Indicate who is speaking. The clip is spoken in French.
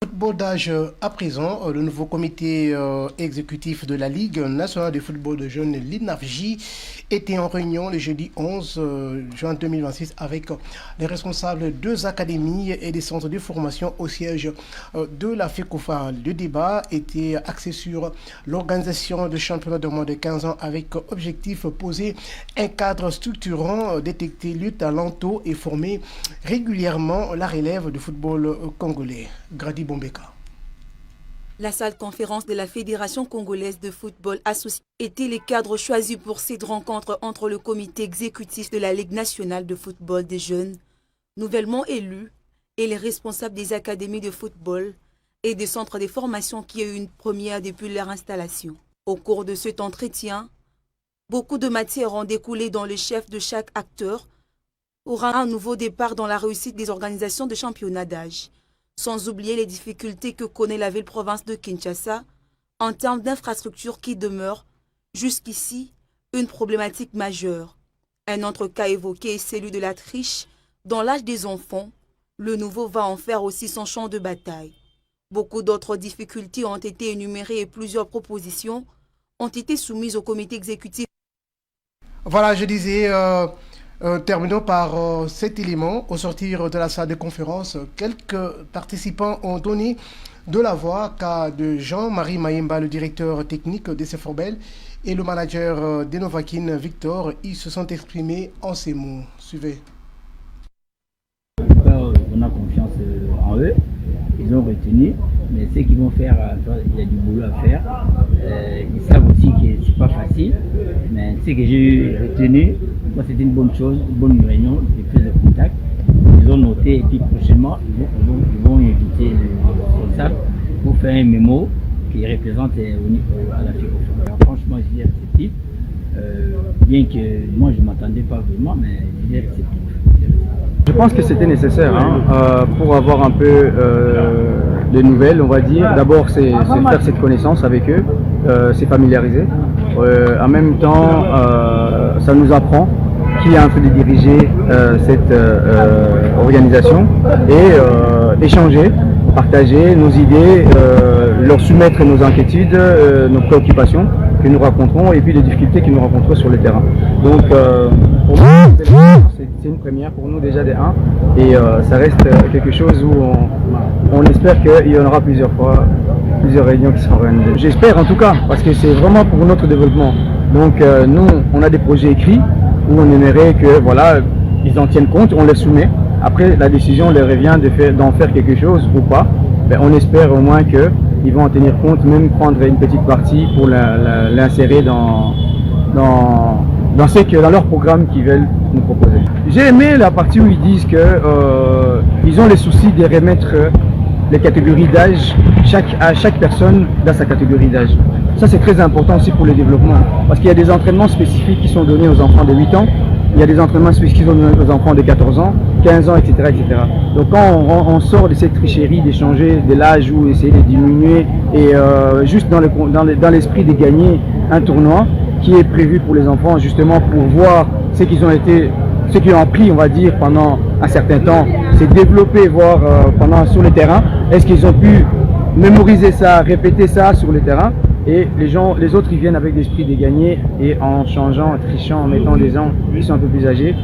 Speaker 1: Football d'âge à présent, le nouveau comité exécutif de la Ligue nationale de football de jeunes, l'INAFJ, était en réunion le jeudi 11 juin 2026 avec les responsables de deux académies et des centres de formation au siège de la FECOFA. Le débat était axé sur l'organisation de championnats de moins de 15 ans avec objectif poser un cadre structurant, détecter le talent tôt et former régulièrement la relève du football congolais. Grady Bombeka.
Speaker 2: La salle conférence de la Fédération congolaise de football associée était le cadre choisi pour cette rencontre entre le comité exécutif de la Ligue nationale de football des jeunes, nouvellement élus, et les responsables des académies de football et des centres de formation qui ont eu une première depuis leur installation. Au cours de cet entretien, beaucoup de matières ont découlé dans le chef de chaque acteur aura un nouveau départ dans la réussite des organisations de championnat d'âge, sans oublier les difficultés que connaît la ville-province de Kinshasa en termes d'infrastructures qui demeurent, jusqu'ici, une problématique majeure. Un autre cas évoqué est celui de la triche dans l'âge des enfants. Le nouveau va en faire aussi son champ de bataille. Beaucoup d'autres difficultés ont été énumérées et plusieurs propositions ont été soumises au comité exécutif.
Speaker 1: Voilà, je disais... terminons par cet élément. Au sortir de la salle de conférence, quelques participants ont donné de la voix à de Jean-Marie Maïmba, le directeur technique de CFORBEL, et le manager d'Enovakin, Victor. Ils se sont exprimés en ces mots. Suivez.
Speaker 3: On a confiance en eux. Ils ont retenu, mais ce qu'ils vont faire, il y a du boulot à faire. Ils savent aussi que c'est pas facile, mais ce que j'ai retenu, moi c'était une bonne chose, une bonne réunion, des prises de contact. Ils ont noté et puis prochainement ils vont inviter le responsable pour faire un mémo qui représente à la FECOFA. Franchement, je dis réceptif, bien que moi je ne m'attendais pas vraiment, mais je dis réceptif.
Speaker 4: Je pense que c'était nécessaire pour avoir un peu de nouvelles, on va dire. D'abord, c'est faire cette connaissance avec eux, c'est familiariser. En même temps, ça nous apprend qui est en train de diriger cette organisation et échanger, partager nos idées, leur soumettre nos inquiétudes, nos préoccupations que nous rencontrons et puis les difficultés que nous rencontrons sur le terrain. Donc, pour moi, c'est une première pour nous déjà des 1 et ça reste quelque chose où on espère qu'il y en aura plusieurs réunions qui seront organisées. J'espère en tout cas, parce que c'est vraiment pour notre développement. Donc nous, on a des projets écrits où on aimerait que voilà, ils en tiennent compte, on les soumet. Après, la décision leur revient d'en faire quelque chose ou pas. Ben, on espère au moins qu'ils vont en tenir compte, même prendre une petite partie pour l'insérer dans leur programme qu'ils veulent nous proposer. J'ai aimé la partie où ils disent qu'ils ont les soucis de remettre les catégories d'âge à chaque personne dans sa catégorie d'âge. Ça c'est très important aussi pour le développement, parce qu'il y a des entraînements spécifiques qui sont donnés aux enfants de 8 ans, il y a des entraînements spécifiques qui sont donnés aux enfants de 14 ans, 15 ans, etc. etc. Donc quand on sort de cette tricherie d'échanger de l'âge ou essayer de diminuer et juste dans l'esprit de gagner un tournoi qui est prévu pour les enfants justement pour voir ce qu'ils ont appris, on va dire, pendant un certain temps, c'est développer, voir sur le terrain, est-ce qu'ils ont pu mémoriser ça, répéter ça sur le terrain, et les autres ils viennent avec l'esprit de gagner et en changeant, en trichant, en mettant des gens qui sont un peu plus âgés.